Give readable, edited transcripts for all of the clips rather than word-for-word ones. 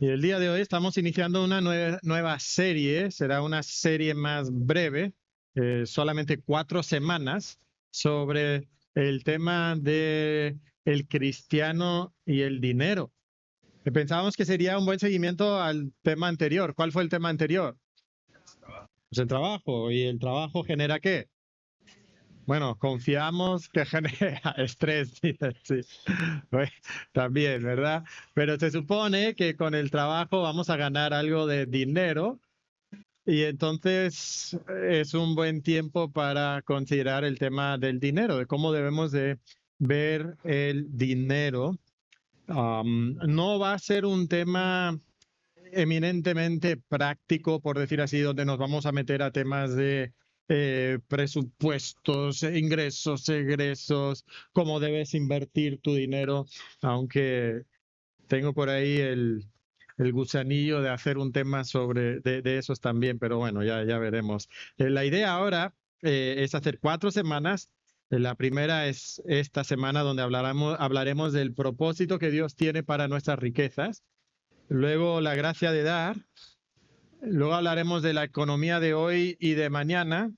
Y el día de hoy estamos iniciando una nueva serie, será una serie más breve, solamente 4 semanas, sobre el tema de el cristiano y el dinero. Pensábamos que sería un buen seguimiento al tema anterior. ¿Cuál fue el tema anterior? Pues el trabajo. ¿Y el trabajo genera qué? Bueno, confiamos que genera estrés, dice, sí. Bueno, también, ¿verdad? Pero se supone que con el trabajo vamos a ganar algo de dinero y entonces es un buen tiempo para considerar el tema del dinero, de cómo debemos de ver el dinero. No va a ser un tema eminentemente práctico, por decir así, donde nos vamos a meter a temas de presupuestos, ingresos, egresos, cómo debes invertir tu dinero, aunque tengo por ahí el gusanillo de hacer un tema sobre de esos también, pero bueno, ya veremos. La idea ahora es hacer 4 semanas. La primera es esta semana donde hablaremos del propósito que Dios tiene para nuestras riquezas. Luego la gracia de dar. Luego hablaremos de la economía de hoy y de mañana.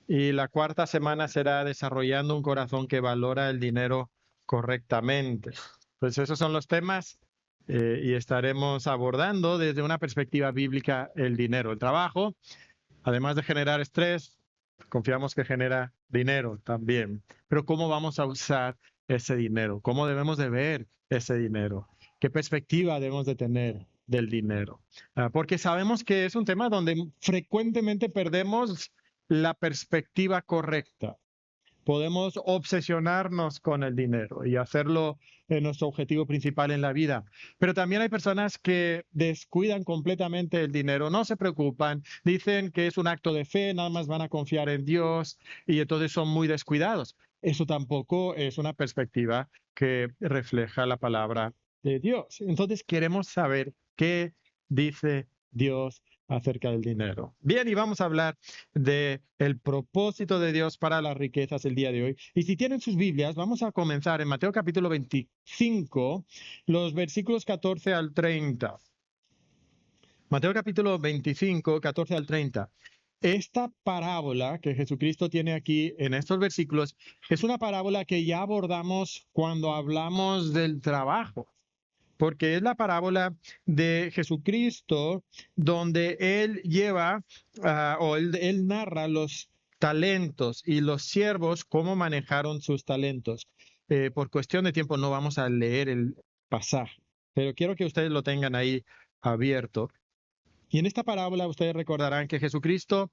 Y la cuarta semana será desarrollando un corazón que valora el dinero correctamente. Pues esos son los temas y estaremos abordando desde una perspectiva bíblica el dinero. El trabajo, además de generar estrés, confiamos que genera dinero también. Pero ¿cómo vamos a usar ese dinero? ¿Cómo debemos de ver ese dinero? ¿Qué perspectiva debemos de tener del dinero? Porque sabemos que es un tema donde frecuentemente perdemos la perspectiva correcta. Podemos obsesionarnos con el dinero y hacerlo nuestro objetivo principal en la vida. Pero también hay personas que descuidan completamente el dinero, no se preocupan, dicen que es un acto de fe, nada más van a confiar en Dios y entonces son muy descuidados. Eso tampoco es una perspectiva que refleja la palabra de Dios. Entonces queremos saber qué dice Dios acerca del dinero. Bien, y vamos a hablar de el propósito de Dios para las riquezas el día de hoy. Y si tienen sus Biblias, vamos a comenzar en Mateo capítulo 25, los versículos 14 al 30. Mateo capítulo 25, 14 al 30. Esta parábola que Jesucristo tiene aquí en estos versículos es una parábola que ya abordamos cuando hablamos del trabajo, porque es la parábola de Jesucristo donde él lleva él narra los talentos y los siervos cómo manejaron sus talentos. Por cuestión de tiempo no vamos a leer el pasaje, pero quiero que ustedes lo tengan ahí abierto. Y en esta parábola ustedes recordarán que Jesucristo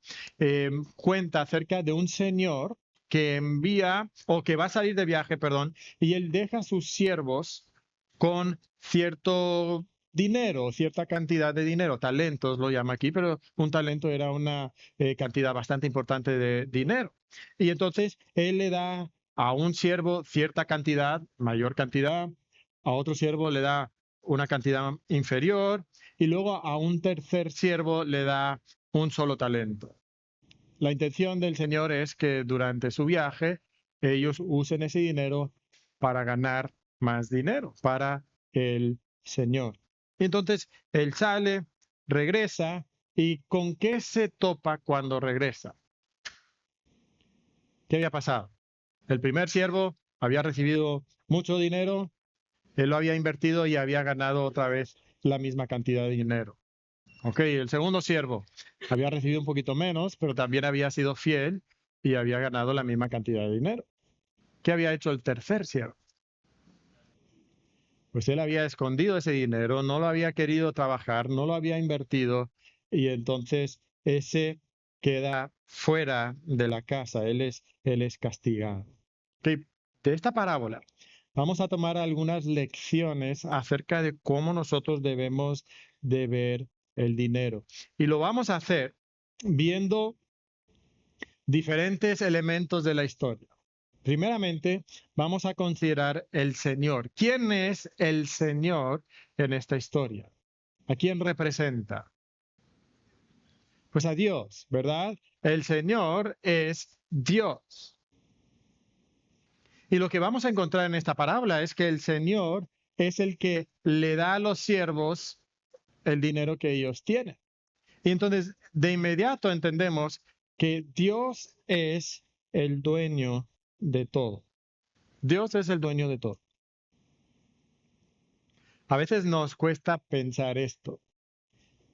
cuenta acerca de un señor que envía o que va a salir de viaje, perdón, y él deja a sus siervos con cierto dinero, cierta cantidad de dinero, talentos lo llama aquí, pero un talento era una cantidad bastante importante de dinero. Y entonces él le da a un siervo cierta cantidad, mayor cantidad, a otro siervo le da una cantidad inferior y luego a un tercer siervo le da un solo talento. La intención del Señor es que durante su viaje ellos usen ese dinero para ganar más dinero para el Señor. Entonces, él sale, regresa, ¿y con qué se topa cuando regresa? ¿Qué había pasado? El primer siervo había recibido mucho dinero, él lo había invertido y había ganado otra vez la misma cantidad de dinero. Ok, el segundo siervo había recibido un poquito menos, pero también había sido fiel y había ganado la misma cantidad de dinero. ¿Qué había hecho el tercer siervo? Pues él había escondido ese dinero, no lo había querido trabajar, no lo había invertido y entonces ese queda fuera de la casa, él es castigado. Ok, de esta parábola vamos a tomar algunas lecciones acerca de cómo nosotros debemos de ver el dinero. Y lo vamos a hacer viendo diferentes elementos de la historia. Primeramente, vamos a considerar el Señor. ¿Quién es el Señor en esta historia? ¿A quién representa? Pues a Dios, ¿verdad? El Señor es Dios. Y lo que vamos a encontrar en esta parábola es que el Señor es el que le da a los siervos el dinero que ellos tienen. Y entonces, de inmediato entendemos que Dios es el dueño de todo. Dios es el dueño de todo. A veces nos cuesta pensar esto.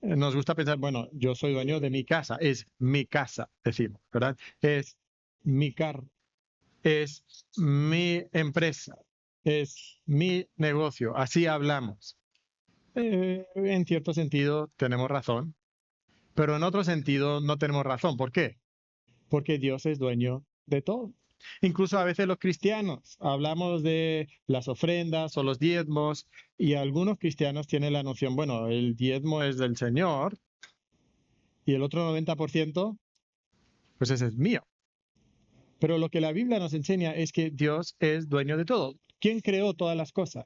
Nos gusta pensar, bueno, yo soy dueño de mi casa, es mi casa, decimos, ¿verdad? Es mi carro, es mi empresa, es mi negocio, así hablamos. En cierto sentido tenemos razón, pero en otro sentido no tenemos razón. ¿Por qué? Porque Dios es dueño de todo. Incluso a veces los cristianos hablamos de las ofrendas o los diezmos y algunos cristianos tienen la noción, bueno, el diezmo es del Señor y el otro 90%, pues ese es mío. Pero lo que la Biblia nos enseña es que Dios es dueño de todo. ¿Quién creó todas las cosas?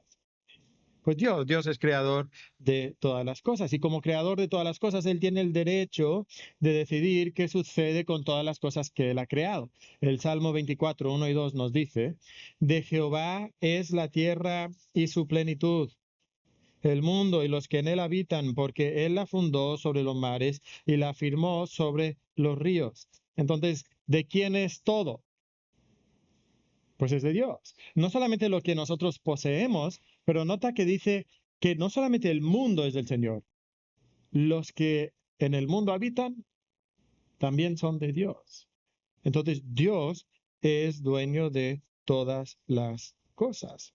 Pues Dios es creador de todas las cosas y como creador de todas las cosas, Él tiene el derecho de decidir qué sucede con todas las cosas que Él ha creado. El Salmo 24, 1 y 2 nos dice, de Jehová es la tierra y su plenitud, el mundo y los que en él habitan, porque Él la fundó sobre los mares y la firmó sobre los ríos. Entonces, ¿de quién es todo? Pues es de Dios. No solamente lo que nosotros poseemos, pero nota que dice que no solamente el mundo es del Señor, los que en el mundo habitan también son de Dios. Entonces Dios es dueño de todas las cosas.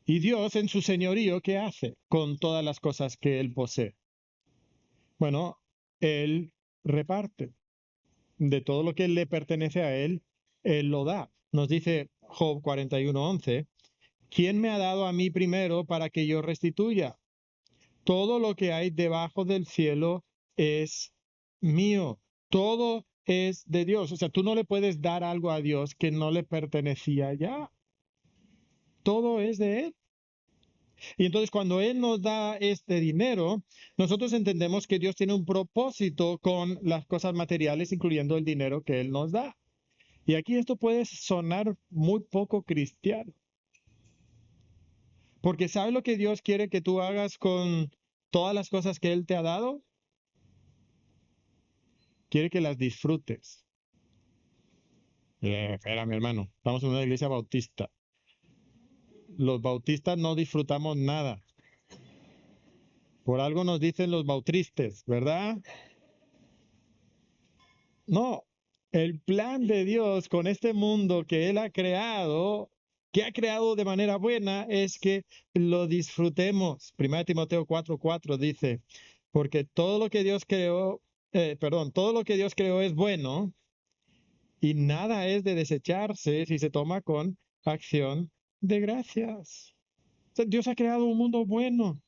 Y Dios en su señorío, ¿qué hace con todas las cosas que Él posee? Bueno, Él reparte de todo lo que le pertenece a Él, Él lo da. Nos dice Job 41:11. ¿Quién me ha dado a mí primero para que yo restituya? Todo lo que hay debajo del cielo es mío. Todo es de Dios. O sea, tú no le puedes dar algo a Dios que no le pertenecía ya. Todo es de Él. Y entonces cuando Él nos da este dinero, nosotros entendemos que Dios tiene un propósito con las cosas materiales, incluyendo el dinero que Él nos da. Y aquí esto puede sonar muy poco cristiano. Porque ¿sabes lo que Dios quiere que tú hagas con todas las cosas que Él te ha dado? Quiere que las disfrutes. Espera, mi hermano, estamos en una iglesia bautista. Los bautistas no disfrutamos nada. Por algo nos dicen los bautristes, ¿verdad? No, el plan de Dios con este mundo que Él ha creado, que ha creado de manera buena, es que lo disfrutemos. 1 Timoteo 4:4 dice, porque todo lo que Dios creó, todo lo que Dios creó es bueno y nada es de desecharse si se toma con acción de gracias. O sea, Dios ha creado un mundo bueno.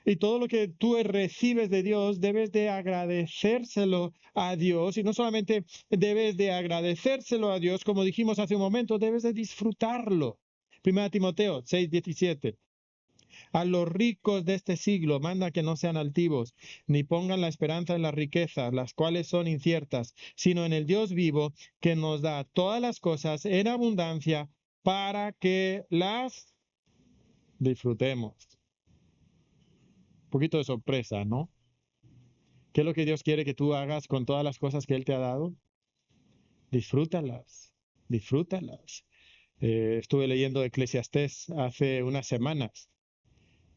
Y todo lo que tú recibes de Dios, debes de agradecérselo a Dios. Y no solamente debes de agradecérselo a Dios, como dijimos hace un momento, debes de disfrutarlo. 1 Timoteo 6:17. A los ricos de este siglo manda que no sean altivos, ni pongan la esperanza en las riquezas, las cuales son inciertas, sino en el Dios vivo, que nos da todas las cosas en abundancia para que las disfrutemos. Un poquito de sorpresa, ¿no? ¿Qué es lo que Dios quiere que tú hagas con todas las cosas que Él te ha dado? Disfrútalas, disfrútalas. Estuve leyendo Eclesiastés hace unas semanas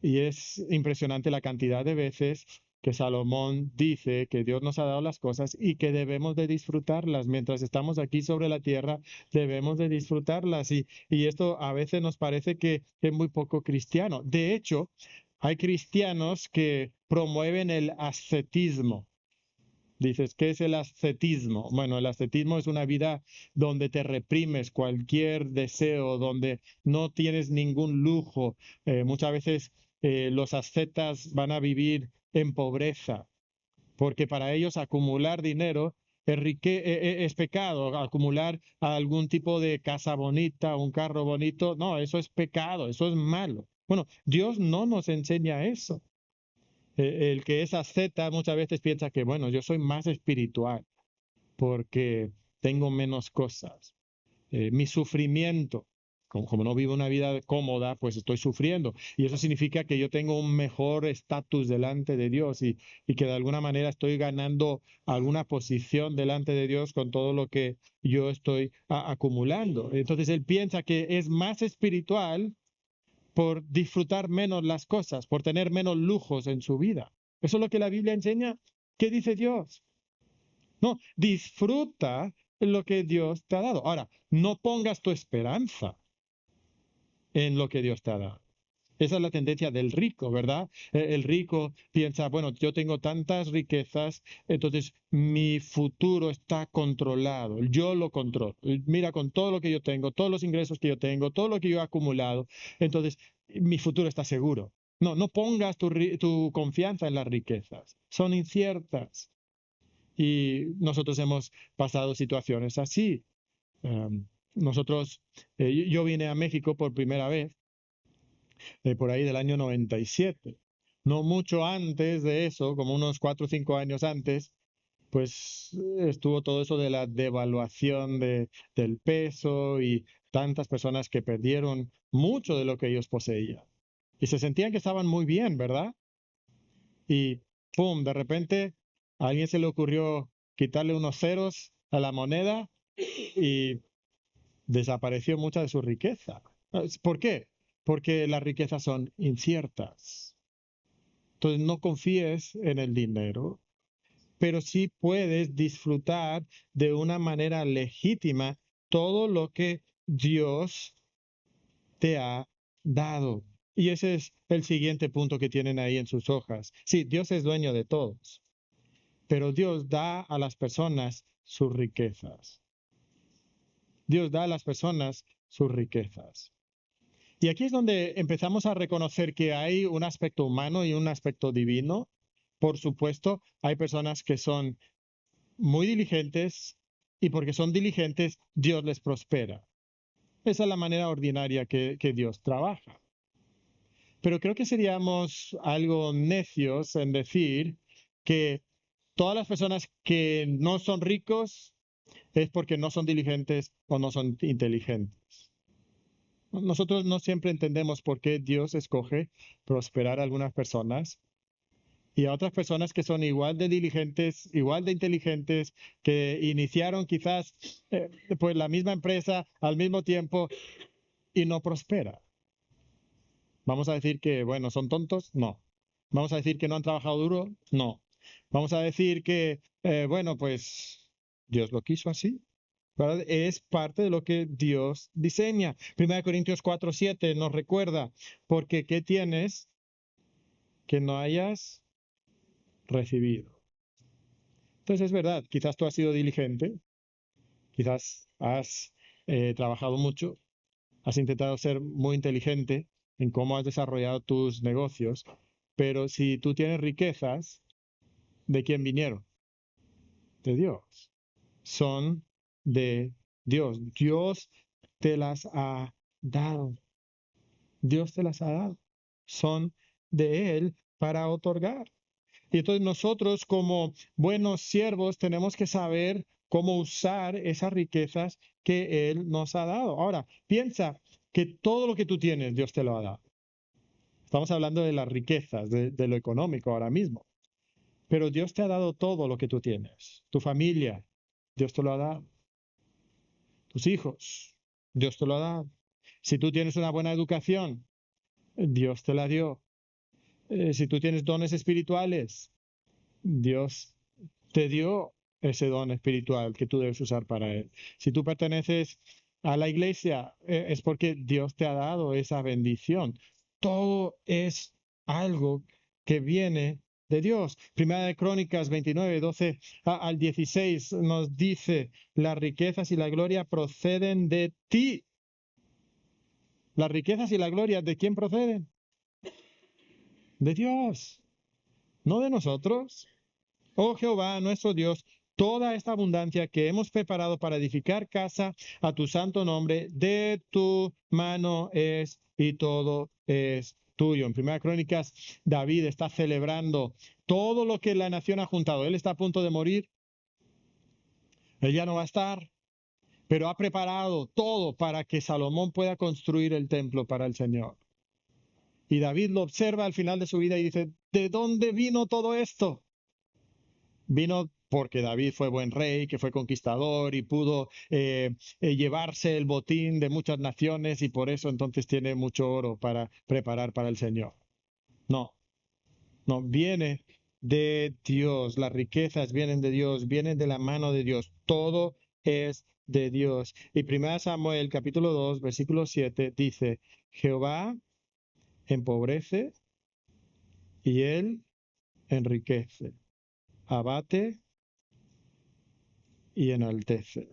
y es impresionante la cantidad de veces que Salomón dice que Dios nos ha dado las cosas y que debemos de disfrutarlas. Mientras estamos aquí sobre la tierra, debemos de disfrutarlas. Y esto a veces nos parece que es muy poco cristiano. De hecho, hay cristianos que promueven el ascetismo. Dices, ¿qué es el ascetismo? Bueno, el ascetismo es una vida donde te reprimes cualquier deseo, donde no tienes ningún lujo. Muchas veces los ascetas van a vivir en pobreza, porque para ellos acumular dinero es pecado, acumular algún tipo de casa bonita, un carro bonito, no, eso es pecado, eso es malo. Bueno, Dios no nos enseña eso. El que es asceta muchas veces piensa que, bueno, yo soy más espiritual porque tengo menos cosas. Mi sufrimiento como no vivo una vida cómoda, pues estoy sufriendo. Y eso significa que yo tengo un mejor estatus delante de Dios y que de alguna manera estoy ganando alguna posición delante de Dios con todo lo que yo estoy acumulando. Entonces él piensa que es más espiritual por disfrutar menos las cosas, por tener menos lujos en su vida. Eso es lo que la Biblia enseña. ¿Qué dice Dios? No, disfruta lo que Dios te ha dado. Ahora, no pongas tu esperanza en lo que Dios te ha dado. Esa es la tendencia del rico, ¿verdad? El rico piensa, bueno, yo tengo tantas riquezas, entonces mi futuro está controlado, yo lo controlo. Mira, con todo lo que yo tengo, todos los ingresos que yo tengo, todo lo que yo he acumulado, entonces mi futuro está seguro. No, no pongas tu confianza en las riquezas, son inciertas. Y nosotros hemos pasado situaciones así. Nosotros, yo vine a México por primera vez por ahí del año 97. No mucho antes de eso, como unos 4 o 5 años antes, pues estuvo todo eso de la devaluación del peso y tantas personas que perdieron mucho de lo que ellos poseían. Y se sentían que estaban muy bien, ¿verdad? Y ¡pum! De repente a alguien se le ocurrió quitarle unos ceros a la moneda y desapareció mucha de su riqueza. ¿Por qué? Porque las riquezas son inciertas. Entonces no confíes en el dinero, pero sí puedes disfrutar de una manera legítima todo lo que Dios te ha dado. Y ese es el siguiente punto que tienen ahí en sus hojas. Sí, Dios es dueño de todos, pero Dios da a las personas sus riquezas. Dios da a las personas sus riquezas. Y aquí es donde empezamos a reconocer que hay un aspecto humano y un aspecto divino. Por supuesto, hay personas que son muy diligentes y porque son diligentes, Dios les prospera. Esa es la manera ordinaria que Dios trabaja. Pero creo que seríamos algo necios en decir que todas las personas que no son ricos es porque no son diligentes o no son inteligentes. Nosotros no siempre entendemos por qué Dios escoge prosperar a algunas personas y a otras personas que son igual de diligentes, igual de inteligentes, que iniciaron quizás pues la misma empresa al mismo tiempo y no prospera. ¿Vamos a decir que, bueno, son tontos? No. ¿Vamos a decir que no han trabajado duro? No. ¿Vamos a decir que, bueno, pues Dios lo quiso así? ¿Verdad? Es parte de lo que Dios diseña. 1 Corintios 4:7 nos recuerda, porque ¿qué tienes que no hayas recibido? Entonces es verdad, quizás tú has sido diligente, quizás has trabajado mucho, has intentado ser muy inteligente en cómo has desarrollado tus negocios, pero si tú tienes riquezas, ¿de quién vinieron? De Dios. Son de Dios. Dios te las ha dado. Dios te las ha dado. Son de Él para otorgar. Y entonces nosotros como buenos siervos tenemos que saber cómo usar esas riquezas que Él nos ha dado. Ahora, piensa que todo lo que tú tienes, Dios te lo ha dado. Estamos hablando de las riquezas, de lo económico ahora mismo. Pero Dios te ha dado todo lo que tú tienes. Tu familia, Dios te lo ha dado. Tus hijos, Dios te lo ha dado. Si tú tienes una buena educación, Dios te la dio. Si tú tienes dones espirituales, Dios te dio ese don espiritual que tú debes usar para Él. Si tú perteneces a la iglesia, es porque Dios te ha dado esa bendición. Todo es algo que viene de Dios. Primera de Crónicas 29, 12 al 16 nos dice, las riquezas y la gloria proceden de ti. Las riquezas y la gloria, ¿de quién proceden? De Dios, no de nosotros. Oh Jehová, nuestro Dios, toda esta abundancia que hemos preparado para edificar casa a tu santo nombre, de tu mano es y todo es tuyo. En Primera Crónicas, David está celebrando todo lo que la nación ha juntado. Él está a punto de morir. Él ya no va a estar. pero ha preparado todo para que Salomón pueda construir el templo para el Señor. Y David lo observa al final de su vida y dice, ¿de dónde vino todo esto? Vino porque David fue buen rey, que fue conquistador y pudo llevarse el botín de muchas naciones y por eso entonces tiene mucho oro para preparar para el Señor. No, no, viene de Dios, las riquezas vienen de Dios, vienen de la mano de Dios, todo es de Dios. Y 1 Samuel capítulo 2, versículo 7 dice, Jehová empobrece y él enriquece, abate y enaltece.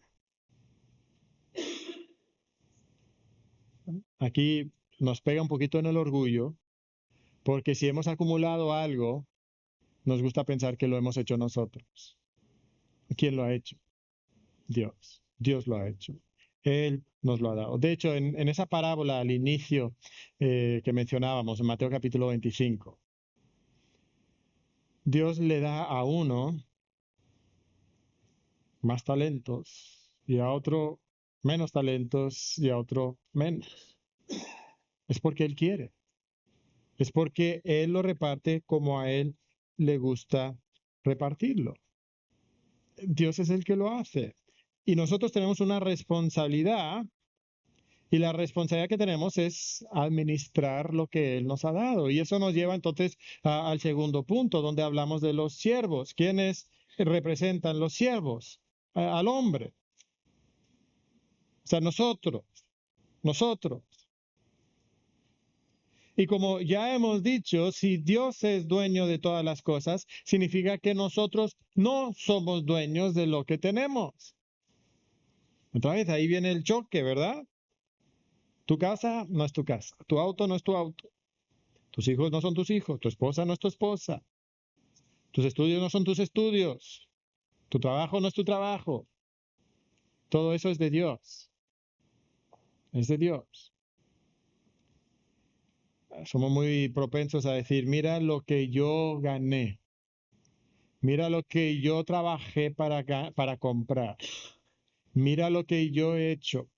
Aquí nos pega un poquito en el orgullo, porque si hemos acumulado algo, nos gusta pensar que lo hemos hecho nosotros. ¿Quién lo ha hecho? Dios. Dios lo ha hecho. Él nos lo ha dado. De hecho, en esa parábola al inicio que mencionábamos, en Mateo capítulo 25, Dios le da a uno más talentos y a otro menos talentos y a otro menos. Es porque Él quiere. Es porque Él lo reparte como a Él le gusta repartirlo. Dios es el que lo hace. Y nosotros tenemos una responsabilidad, y la responsabilidad que tenemos es administrar lo que Él nos ha dado. Y eso nos lleva entonces al segundo punto, donde hablamos de los siervos. ¿Quiénes representan los siervos? Al hombre. O sea, nosotros. Y como ya hemos dicho, si Dios es dueño de todas las cosas, significa que nosotros no somos dueños de lo que tenemos. Otra vez, ahí viene el choque, ¿verdad? Tu casa no es tu casa, tu auto no es tu auto, tus hijos no son tus hijos, tu esposa no es tu esposa, tus estudios no son tus estudios, tu trabajo no es tu trabajo. Todo eso es de Dios. Es de Dios. Somos muy propensos a decir, mira lo que yo gané, mira lo que yo trabajé para comprar, mira lo que yo he hecho.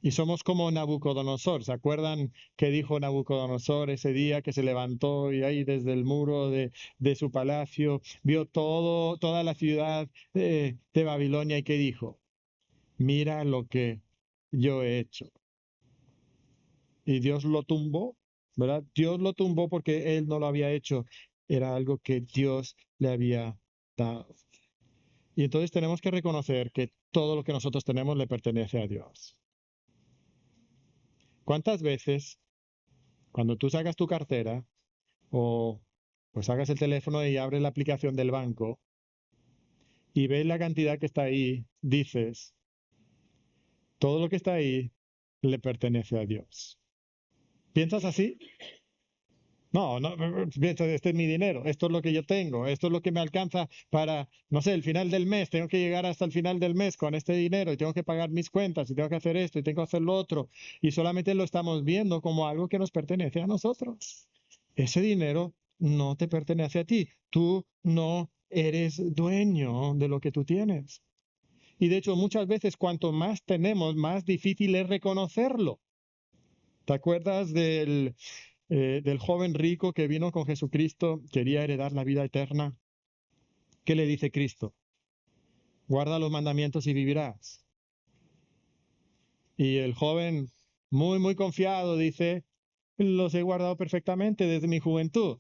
Y somos como Nabucodonosor. ¿Se acuerdan qué dijo Nabucodonosor ese día que se levantó y ahí desde el muro de su palacio vio toda la ciudad de Babilonia y qué dijo? Mira lo que yo he hecho. Y Dios lo tumbó, ¿verdad? Dios lo tumbó porque él no lo había hecho. Era algo que Dios le había dado. Y entonces tenemos que reconocer que todo lo que nosotros tenemos le pertenece a Dios. ¿Cuántas veces cuando tú sacas tu cartera o pues sacas el teléfono y abres la aplicación del banco y ves la cantidad que está ahí, dices, todo lo que está ahí le pertenece a Dios? ¿Piensas así? No, no, piensas, este es mi dinero, esto es lo que yo tengo, esto es lo que me alcanza para, no sé, el final del mes, tengo que llegar hasta el final del mes con este dinero y tengo que pagar mis cuentas y tengo que hacer esto y tengo que hacer lo otro y solamente lo estamos viendo como algo que nos pertenece a nosotros. Ese dinero no te pertenece a ti. Tú no eres dueño de lo que tú tienes. Y de hecho, muchas veces cuanto más tenemos, más difícil es reconocerlo. ¿Te acuerdas del joven rico que vino con Jesucristo, quería heredar la vida eterna? ¿Qué le dice Cristo? Guarda los mandamientos y vivirás. Y el joven, muy confiado, dice, los he guardado perfectamente desde mi juventud.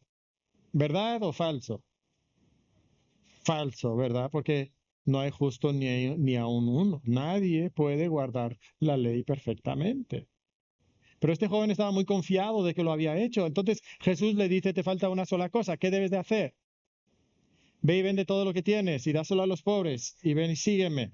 ¿Verdad o falso? Falso, ¿verdad? Porque no hay justo ni aun uno. Nadie puede guardar la ley perfectamente. Pero este joven estaba muy confiado de que lo había hecho. Entonces Jesús le dice, te falta una sola cosa. ¿Qué debes de hacer? Ve y vende todo lo que tienes y dáselo a los pobres y ven y sígueme.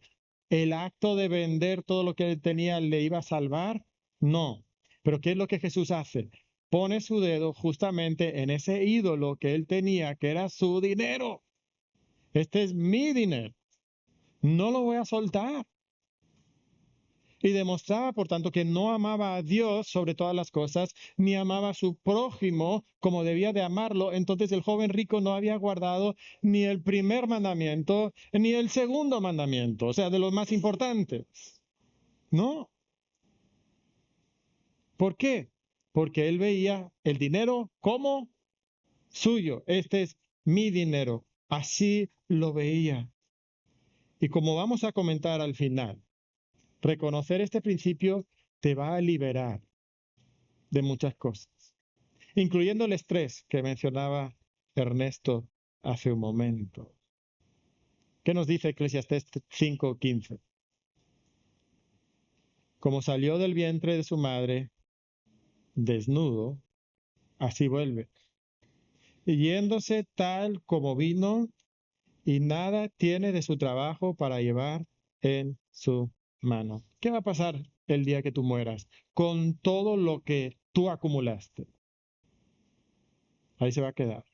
¿El acto de vender todo lo que él tenía le iba a salvar? No. Pero ¿qué es lo que Jesús hace? Pone su dedo justamente en ese ídolo que él tenía, que era su dinero. Este es mi dinero. No lo voy a soltar. Y demostraba, por tanto, que no amaba a Dios sobre todas las cosas, ni amaba a su prójimo como debía de amarlo. Entonces el joven rico no había guardado ni el primer mandamiento, ni el segundo mandamiento, o sea, de los más importantes. No. ¿Por qué? Porque él veía el dinero como suyo. Este es mi dinero. Así lo veía. Y como vamos a comentar al final, reconocer este principio te va a liberar de muchas cosas, incluyendo el estrés que mencionaba Ernesto hace un momento. ¿Qué nos dice Eclesiastés 5:15? Como salió del vientre de su madre desnudo, así vuelve. Y yéndose tal como vino, y nada tiene de su trabajo para llevar en su mano. ¿Qué va a pasar el día que tú mueras con todo lo que tú acumulaste? Ahí se va a quedar.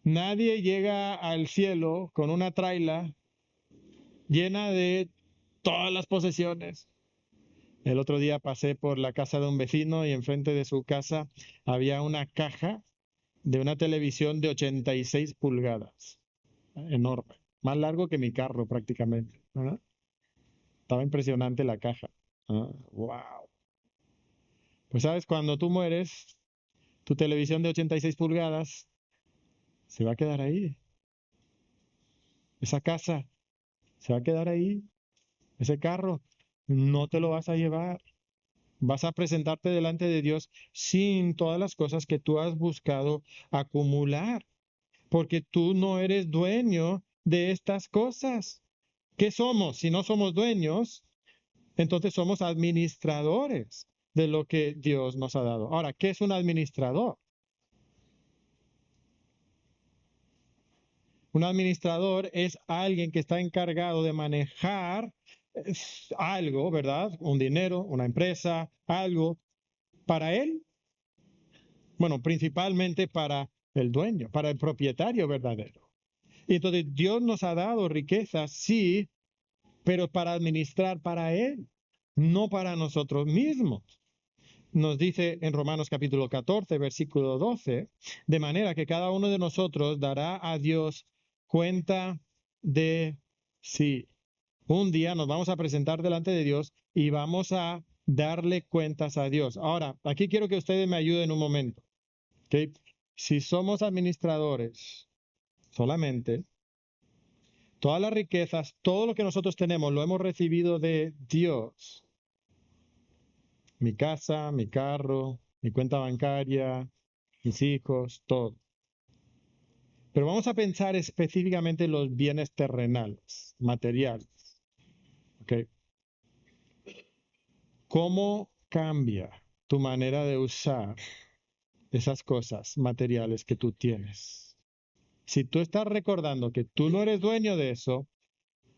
Nadie llega al cielo con una traila llena de todas las posesiones. El otro día pasé por la casa de un vecino y enfrente de su casa había una caja de una televisión de 86 pulgadas, enorme, más largo que mi carro prácticamente. ¿Verdad? Estaba impresionante la caja. Wow. Pues sabes, cuando tú mueres, tu televisión de 86 pulgadas se va a quedar ahí. Esa casa se va a quedar ahí. Ese carro no te lo vas a llevar. Vas a presentarte delante de Dios sin todas las cosas que tú has buscado acumular, porque tú no eres dueño de estas cosas. ¿Qué somos? Si no somos dueños, entonces somos administradores de lo que Dios nos ha dado. Ahora, ¿qué es un administrador? Un administrador es alguien que está encargado de manejar algo, ¿verdad? Un dinero, una empresa, algo para él. Bueno, principalmente para el dueño, para el propietario verdadero. Y entonces Dios nos ha dado riquezas, sí, pero para administrar para él, no para nosotros mismos. Nos dice en Romanos capítulo 14, versículo 12, de manera que cada uno de nosotros dará a Dios cuenta de sí. Un día nos vamos a presentar delante de Dios y vamos a darle cuentas a Dios. Ahora, aquí quiero que ustedes me ayuden un momento. ¿Okay? Si somos administradores solamente, todas las riquezas, todo lo que nosotros tenemos, lo hemos recibido de Dios. Mi casa, mi carro, mi cuenta bancaria, mis hijos, todo. Pero vamos a pensar específicamente en los bienes terrenales, materiales. ¿Okay? ¿Cómo cambia tu manera de usar esas cosas materiales que tú tienes? Si tú estás recordando que tú no eres dueño de eso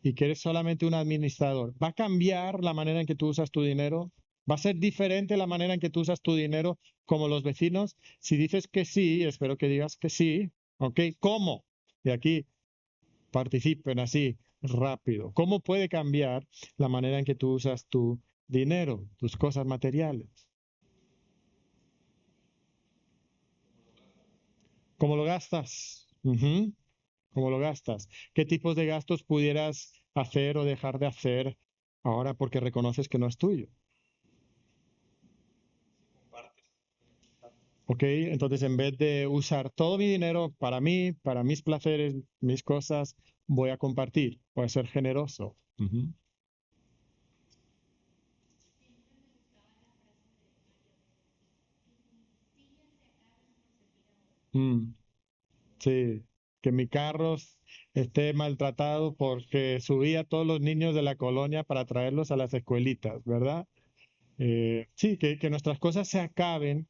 y que eres solamente un administrador, ¿va a cambiar la manera en que tú usas tu dinero? ¿Va a ser diferente la manera en que tú usas tu dinero como los vecinos? Si dices que sí, espero que digas que sí, ¿ok? ¿Cómo? Y aquí participen así rápido. ¿Cómo puede cambiar la manera en que tú usas tu dinero, tus cosas materiales? ¿Cómo lo gastas? ¿Cómo lo gastas? ¿Qué tipos de gastos pudieras hacer o dejar de hacer ahora porque reconoces que no es tuyo? ¿Ok? Entonces, en vez de usar todo mi dinero para mí, para mis placeres, mis cosas, voy a compartir, voy a ser generoso. Mm, sí, que mi carro esté maltratado porque subí a todos los niños de la colonia para traerlos a las escuelitas, ¿verdad? Sí, que nuestras cosas se acaben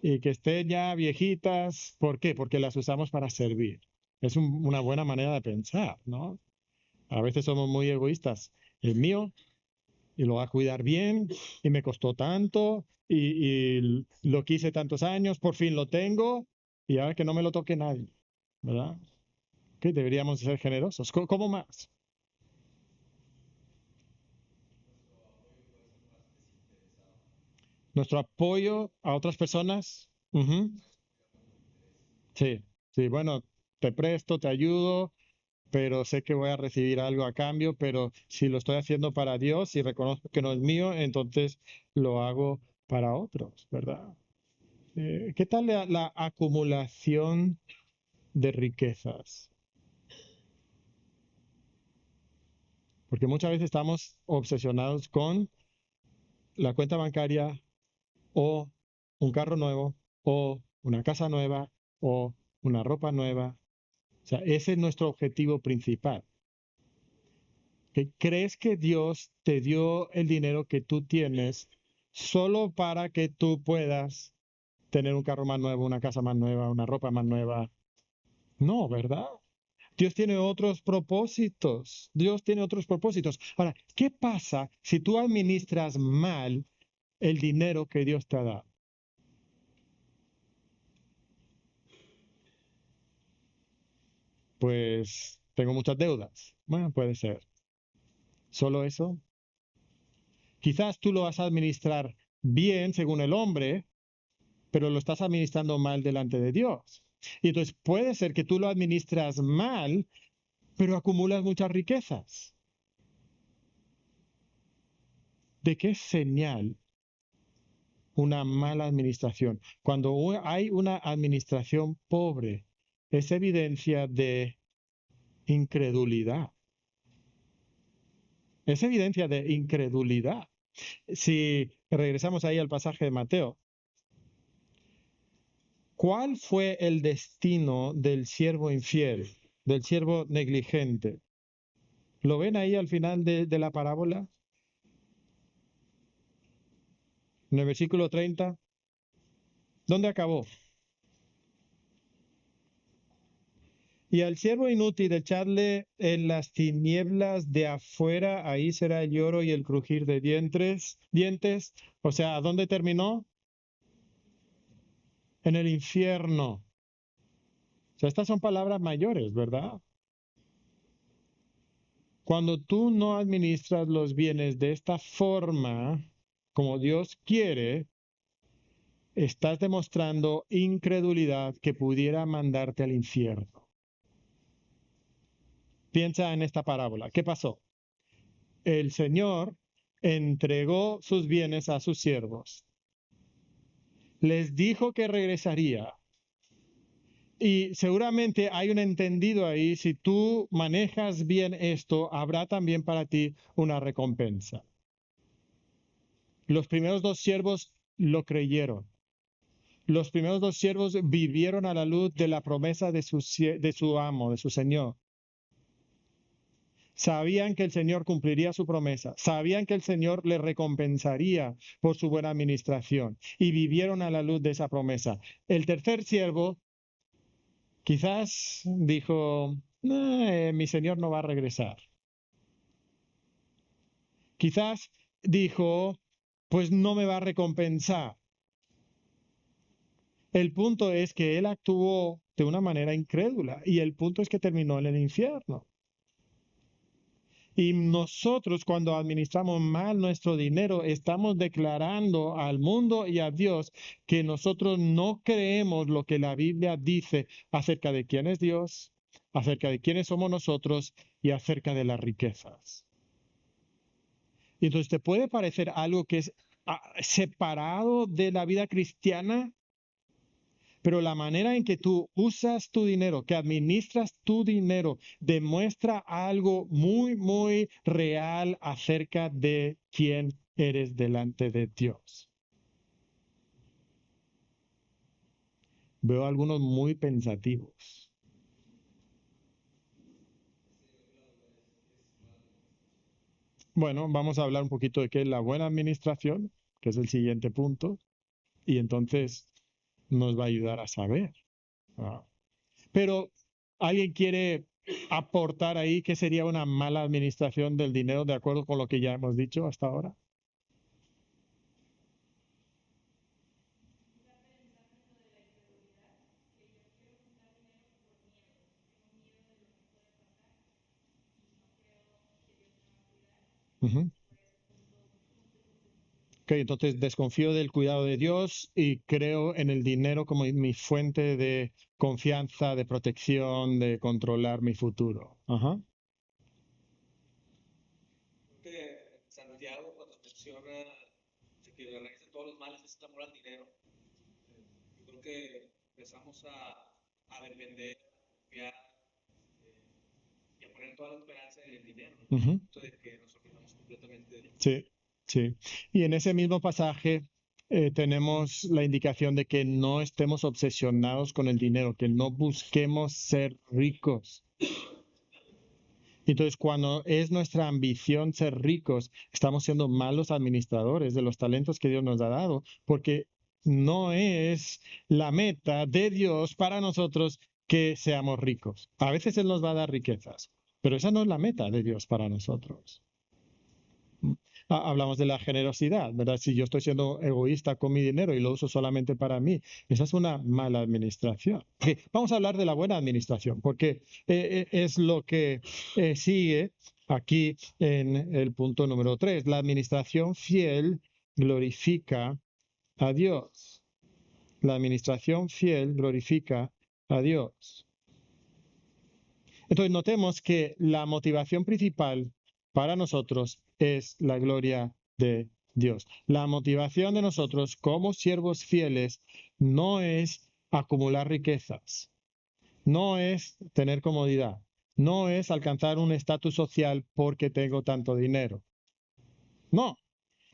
y que estén ya viejitas. ¿Por qué? Porque las usamos para servir. Es una buena manera de pensar, ¿no? A veces somos muy egoístas. El mío, y lo va a cuidar bien, y me costó tanto, y lo quise tantos años, por fin lo tengo, y ahora que no me lo toque nadie, ¿verdad? Que deberíamos ser generosos. ¿Cómo más? Nuestro apoyo a otras personas. Ujú. Sí, sí, bueno, te presto, te ayudo, pero sé que voy a recibir algo a cambio, pero si lo estoy haciendo para Dios y reconozco que no es mío, entonces lo hago para otros, ¿verdad? ¿Qué tal la acumulación de riquezas? Porque muchas veces estamos obsesionados con la cuenta bancaria o un carro nuevo o una casa nueva o una ropa nueva. O sea, ese es nuestro objetivo principal. ¿Crees que Dios te dio el dinero que tú tienes solo para que tú puedas tener un carro más nuevo, una casa más nueva, una ropa más nueva? No, ¿verdad? Dios tiene otros propósitos. Dios tiene otros propósitos. Ahora, ¿qué pasa si tú administras mal el dinero que Dios te ha dado? Pues tengo muchas deudas. Bueno, puede ser. ¿Solo eso? Quizás tú lo vas a administrar bien según el hombre, pero lo estás administrando mal delante de Dios. Y entonces puede ser que tú lo administras mal, pero acumulas muchas riquezas. ¿De qué señal una mala administración? Cuando hay una administración pobre, es evidencia de incredulidad. Es evidencia de incredulidad. Si regresamos ahí al pasaje de Mateo, ¿cuál fue el destino del siervo infiel, del siervo negligente? ¿Lo ven ahí al final de la parábola? En el versículo 30. ¿Dónde acabó? Y al siervo inútil echarle en las tinieblas de afuera, ahí será el lloro y el crujir de dientes. O sea, ¿a dónde terminó? En el infierno. O sea, estas son palabras mayores, ¿verdad? Cuando tú no administras los bienes de esta forma, como Dios quiere, estás demostrando incredulidad que pudiera mandarte al infierno. Piensa en esta parábola. ¿Qué pasó? El Señor entregó sus bienes a sus siervos. Les dijo que regresaría. Y seguramente hay un entendido ahí, si tú manejas bien esto, habrá también para ti una recompensa. Los primeros dos siervos lo creyeron. Los primeros dos siervos vivieron a la luz de la promesa de su amo, de su Señor. Sabían que el Señor cumpliría su promesa, sabían que el Señor les recompensaría por su buena administración y vivieron a la luz de esa promesa. El tercer siervo quizás dijo, mi Señor no va a regresar. Quizás dijo, pues no me va a recompensar. El punto es que él actuó de una manera incrédula y el punto es que terminó en el infierno. Y nosotros cuando administramos mal nuestro dinero, estamos declarando al mundo y a Dios que nosotros no creemos lo que la Biblia dice acerca de quién es Dios, acerca de quiénes somos nosotros y acerca de las riquezas. Y entonces te puede parecer algo que es separado de la vida cristiana, pero la manera en que tú usas tu dinero, que administras tu dinero, demuestra algo muy, muy real acerca de quién eres delante de Dios. Veo algunos muy pensativos. Bueno, vamos a hablar un poquito de qué es la buena administración, que es el siguiente punto, y entonces nos va a ayudar a saber. Ah. Pero, ¿alguien quiere aportar ahí qué sería una mala administración del dinero de acuerdo con lo que ya hemos dicho hasta ahora? Ujú. Ok, entonces desconfío del cuidado de Dios y creo en el dinero como mi fuente de confianza, de protección, de controlar mi futuro. Ajá. Que Santiago, cuando menciona que la raíz de todos los males es el amor al dinero, yo creo que empezamos a depender, a confiar y a poner toda la esperanza en el dinero, ¿no? Ujú. Entonces, que nos olvidamos completamente de Dios. Sí, sí. Y en ese mismo pasaje tenemos la indicación de que no estemos obsesionados con el dinero, que no busquemos ser ricos. Entonces, cuando es nuestra ambición ser ricos, estamos siendo malos administradores de los talentos que Dios nos ha dado, porque no es la meta de Dios para nosotros que seamos ricos. A veces Él nos va a dar riquezas, pero esa no es la meta de Dios para nosotros. Hablamos de la generosidad, ¿verdad? Si yo estoy siendo egoísta con mi dinero y lo uso solamente para mí, esa es una mala administración. Okay, vamos a hablar de la buena administración, porque es lo que sigue aquí en el punto número 3. La administración fiel glorifica a Dios. La administración fiel glorifica a Dios. Entonces, notemos que la motivación principal para nosotros es la gloria de Dios. La motivación de nosotros como siervos fieles no es acumular riquezas, no es tener comodidad, no es alcanzar un estatus social porque tengo tanto dinero. No,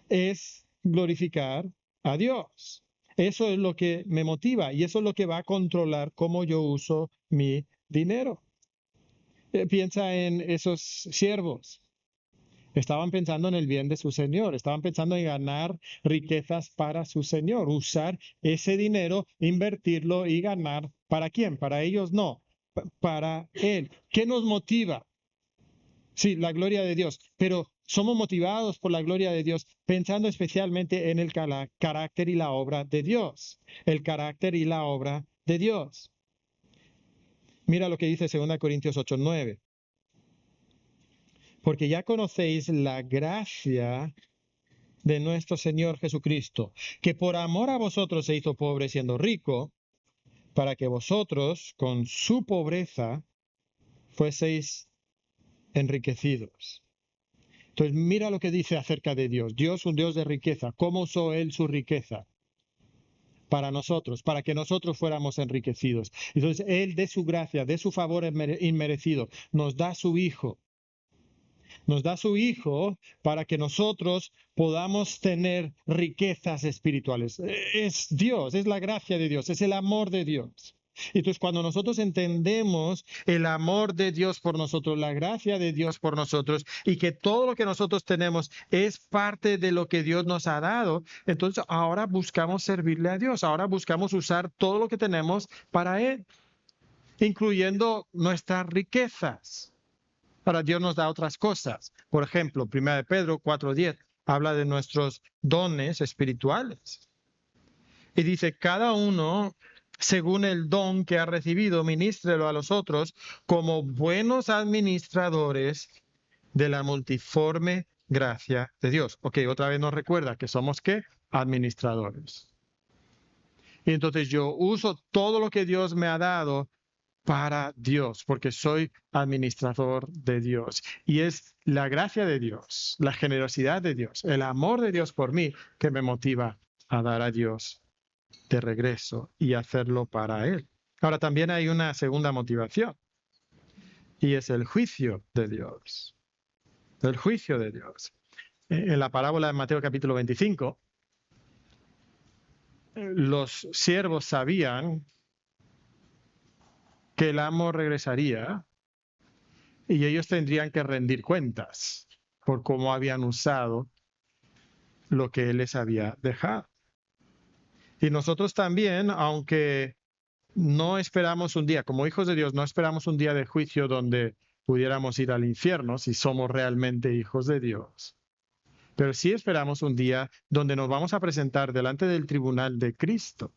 es glorificar a Dios. Eso es lo que me motiva y eso es lo que va a controlar cómo yo uso mi dinero. Piensa en esos siervos. Estaban pensando en el bien de su señor, estaban pensando en ganar riquezas para su señor, usar ese dinero, invertirlo y ganar. ¿Para quién? Para ellos no, para él. ¿Qué nos motiva? Sí, la gloria de Dios, pero somos motivados por la gloria de Dios pensando especialmente en el carácter y la obra de Dios. El carácter y la obra de Dios. Mira lo que dice 2 Corintios 8:9. Porque ya conocéis la gracia de nuestro Señor Jesucristo, que por amor a vosotros se hizo pobre siendo rico, para que vosotros con su pobreza fueseis enriquecidos. Entonces mira lo que dice acerca de Dios. Dios, un Dios de riqueza. ¿Cómo usó Él su riqueza? Para nosotros, para que nosotros fuéramos enriquecidos. Entonces Él de su gracia, de su favor inmerecido, nos da su Hijo. Nos da su Hijo para que nosotros podamos tener riquezas espirituales. Es Dios, es la gracia de Dios, es el amor de Dios. Entonces, cuando nosotros entendemos el amor de Dios por nosotros, la gracia de Dios por nosotros, y que todo lo que nosotros tenemos es parte de lo que Dios nos ha dado, entonces ahora buscamos servirle a Dios, ahora buscamos usar todo lo que tenemos para Él, incluyendo nuestras riquezas. Ahora Dios nos da otras cosas. Por ejemplo, 1 Pedro 4:10 habla de nuestros dones espirituales. Y dice, cada uno, según el don que ha recibido, ministrelo a los otros como buenos administradores de la multiforme gracia de Dios. Ok, otra vez nos recuerda que somos ¿qué? Administradores. Y entonces yo uso todo lo que Dios me ha dado para Dios, porque soy administrador de Dios. Y es la gracia de Dios, la generosidad de Dios, el amor de Dios por mí que me motiva a dar a Dios de regreso y hacerlo para Él. Ahora también hay una segunda motivación y es el juicio de Dios. El juicio de Dios. En la parábola de Mateo capítulo 25, los siervos sabían que el amo regresaría y ellos tendrían que rendir cuentas por cómo habían usado lo que Él les había dejado. Y nosotros también, aunque no esperamos un día, como hijos de Dios, no esperamos un día de juicio donde pudiéramos ir al infierno si somos realmente hijos de Dios. Pero sí esperamos un día donde nos vamos a presentar delante del tribunal de Cristo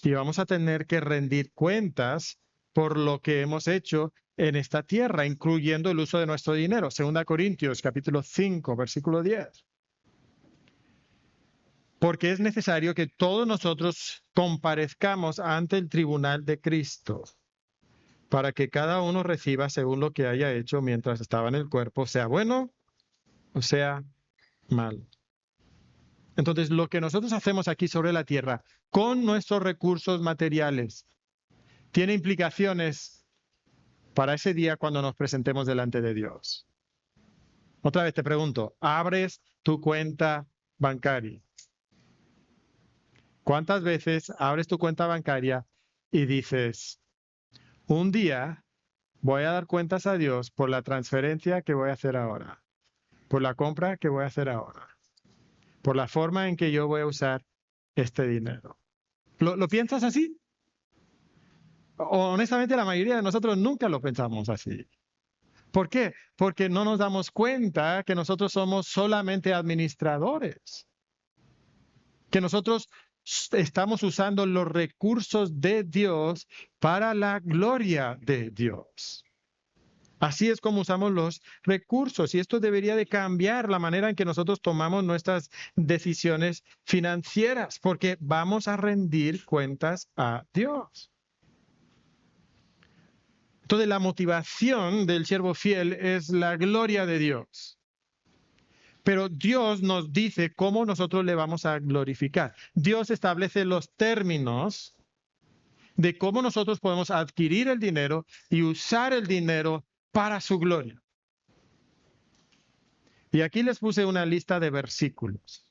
y vamos a tener que rendir cuentas por lo que hemos hecho en esta tierra, incluyendo el uso de nuestro dinero. 2 Corintios capítulo 5, versículo 10. Porque es necesario que todos nosotros comparezcamos ante el tribunal de Cristo, para que cada uno reciba según lo que haya hecho mientras estaba en el cuerpo, sea bueno o sea malo. Entonces, lo que nosotros hacemos aquí sobre la tierra con nuestros recursos materiales tiene implicaciones para ese día cuando nos presentemos delante de Dios. Otra vez te pregunto, ¿abres tu cuenta bancaria? ¿Cuántas veces abres tu cuenta bancaria y dices, un día voy a dar cuentas a Dios por la transferencia que voy a hacer ahora, por la compra que voy a hacer ahora, por la forma en que yo voy a usar este dinero? ¿Lo piensas así? Honestamente, la mayoría de nosotros nunca lo pensamos así. ¿Por qué? Porque no nos damos cuenta que nosotros somos solamente administradores, que nosotros estamos usando los recursos de Dios para la gloria de Dios. Así es como usamos los recursos, y esto debería de cambiar la manera en que nosotros tomamos nuestras decisiones financieras, porque vamos a rendir cuentas a Dios. Entonces, la motivación del siervo fiel es la gloria de Dios. Pero Dios nos dice cómo nosotros le vamos a glorificar. Dios establece los términos de cómo nosotros podemos adquirir el dinero y usar el dinero para su gloria. Y aquí les puse una lista de versículos.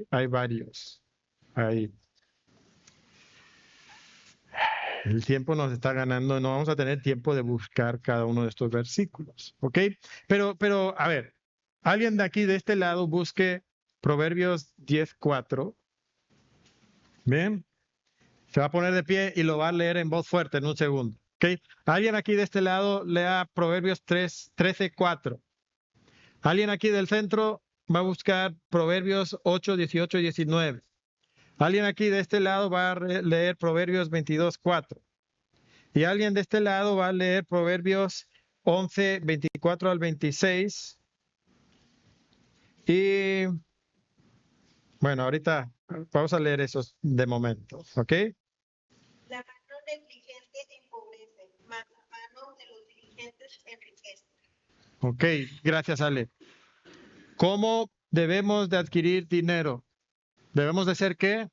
Hay varios. El tiempo nos está ganando, no vamos a tener tiempo de buscar cada uno de estos versículos, ¿ok? Pero a ver, alguien de aquí de este lado busque Proverbios 10:4. ¿Bien? Se va a poner de pie y lo va a leer en voz fuerte en un segundo, ¿ok? Alguien aquí de este lado lea Proverbios 13:4. Alguien aquí del centro va a buscar Proverbios 8, 18 y 19. Alguien aquí de este lado va a leer Proverbios 22:4. Y alguien de este lado va a leer Proverbios 11, 24 al 26. Y bueno, ahorita vamos a leer esos de momento, ¿ok? La mano del diligente empobrece, mas la mano de los diligentes enriquece. Ok, gracias, Ale. ¿Cómo debemos de adquirir dinero? ¿Debemos de ser qué?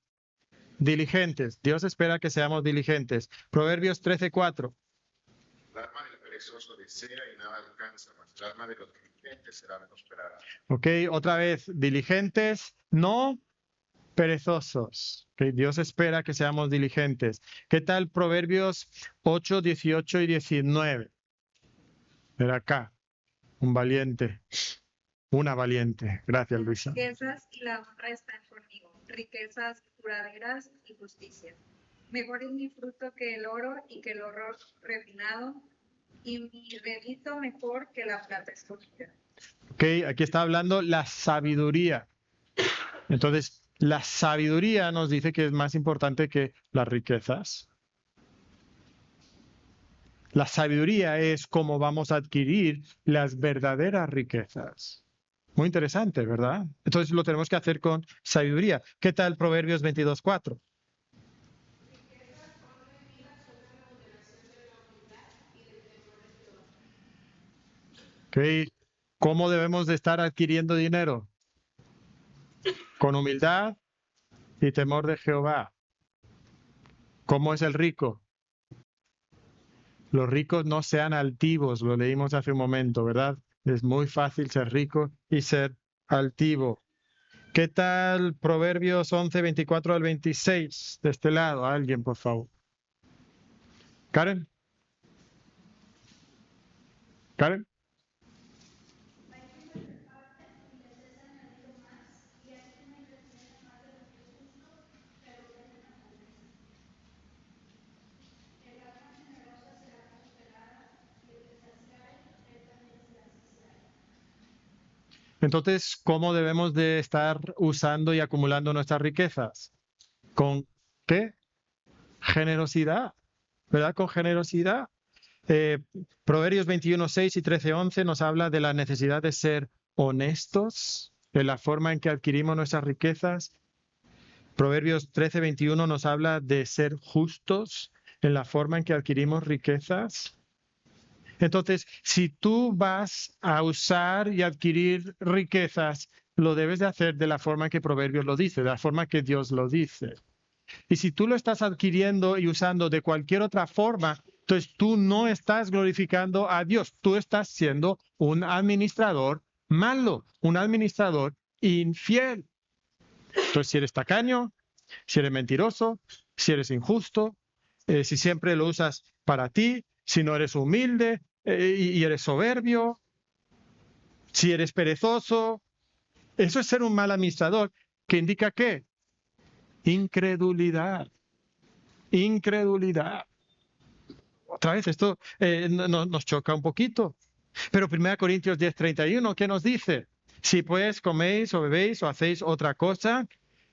Diligentes. Dios espera que seamos diligentes. Proverbios 13:4. El alma del perezoso desea y nada alcanza, mas el alma de los diligentes será prosperada. Ok, otra vez, diligentes, no perezosos. Okay, Dios espera que seamos diligentes. ¿Qué tal Proverbios 8, 18 y 19? Era acá, un valiente, una valiente. Gracias, Luisa. Riquezas y la honra están conmigo, riquezas duraderas y justicia. Mejor es mi fruto que el oro y que el oro refinado, y mi redito mejor que la plata escogida. Ok, aquí está hablando la sabiduría. Entonces, la sabiduría nos dice que es más importante que las riquezas. La sabiduría es cómo vamos a adquirir las verdaderas riquezas. Muy interesante, ¿verdad? Entonces lo tenemos que hacer con sabiduría. ¿Qué tal Proverbios 22:4? Okay. ¿Cómo debemos de estar adquiriendo dinero? Con humildad y temor de Jehová. ¿Cómo es el rico? Los ricos no sean altivos, lo leímos hace un momento, ¿verdad? Es muy fácil ser rico y ser altivo. ¿Qué tal Proverbios 11, 24 al 26? De este lado, alguien, por favor. Karen. Karen. Entonces, ¿cómo debemos de estar usando y acumulando nuestras riquezas? ¿Con qué? Generosidad, ¿verdad? Con generosidad. Proverbios 21:6 y 13:11 nos habla de la necesidad de ser honestos en la forma en que adquirimos nuestras riquezas Proverbios 13:21 nos habla de ser justos en la forma en que adquirimos riquezas. Entonces, si tú vas a usar y adquirir riquezas, lo debes de hacer de la forma que Proverbios lo dice, de la forma que Dios lo dice. Y si tú lo estás adquiriendo y usando de cualquier otra forma, entonces tú no estás glorificando a Dios, tú estás siendo un administrador malo, un administrador infiel. Entonces, si eres tacaño, si eres mentiroso, si eres injusto, si siempre lo usas para ti, si no eres humilde y eres soberbio, si eres perezoso, eso es ser un mal administrador, que indica ¿qué? Incredulidad. Incredulidad. Otra vez, esto nos choca un poquito. Pero 1 Corintios 10:31, ¿qué nos dice? Si pues coméis o bebéis o hacéis otra cosa,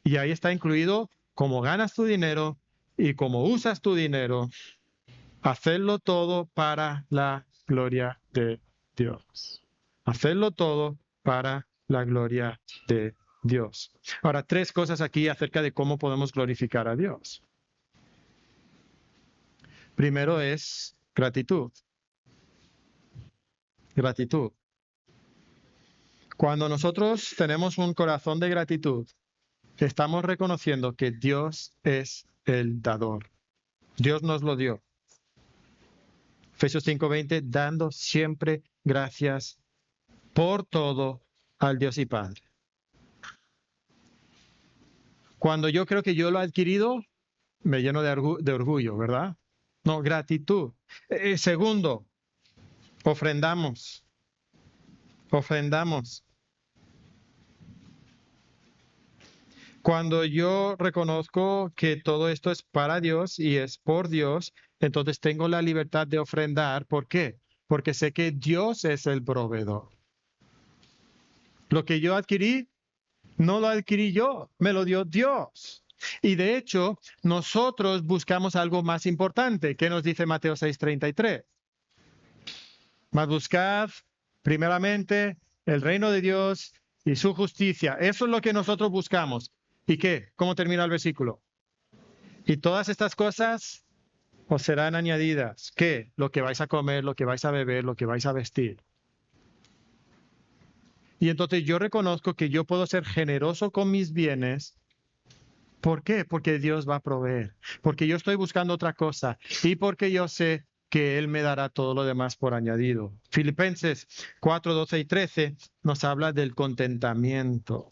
y ahí está incluido cómo ganas tu dinero y cómo usas tu dinero, hacedlo todo para la gloria de Dios. Hacedlo todo para la gloria de Dios. Ahora, 3 cosas aquí acerca de cómo podemos glorificar a Dios. Primero es gratitud. Gratitud. Cuando nosotros tenemos un corazón de gratitud, estamos reconociendo que Dios es el dador. Dios nos lo dio. Efesios 5:20, dando siempre gracias por todo al Dios y Padre. Cuando yo creo que yo lo he adquirido, me lleno de orgullo, ¿verdad? No, gratitud. Segundo, ofrendamos. Ofrendamos. Cuando yo reconozco que todo esto es para Dios y es por Dios, entonces tengo la libertad de ofrendar. ¿Por qué? Porque sé que Dios es el proveedor. Lo que yo adquirí, no lo adquirí yo, me lo dio Dios. Y de hecho, nosotros buscamos algo más importante. ¿Qué nos dice Mateo 6:33? Mas buscad primeramente el reino de Dios y su justicia. Eso es lo que nosotros buscamos. ¿Y qué? ¿Cómo termina el versículo? Y todas estas cosas os serán añadidas. ¿Qué? Lo que vais a comer, lo que vais a beber, lo que vais a vestir. Y entonces yo reconozco que yo puedo ser generoso con mis bienes. ¿Por qué? Porque Dios va a proveer. Porque yo estoy buscando otra cosa. Y porque yo sé que Él me dará todo lo demás por añadido. Filipenses 4:12 y 13 nos habla del contentamiento.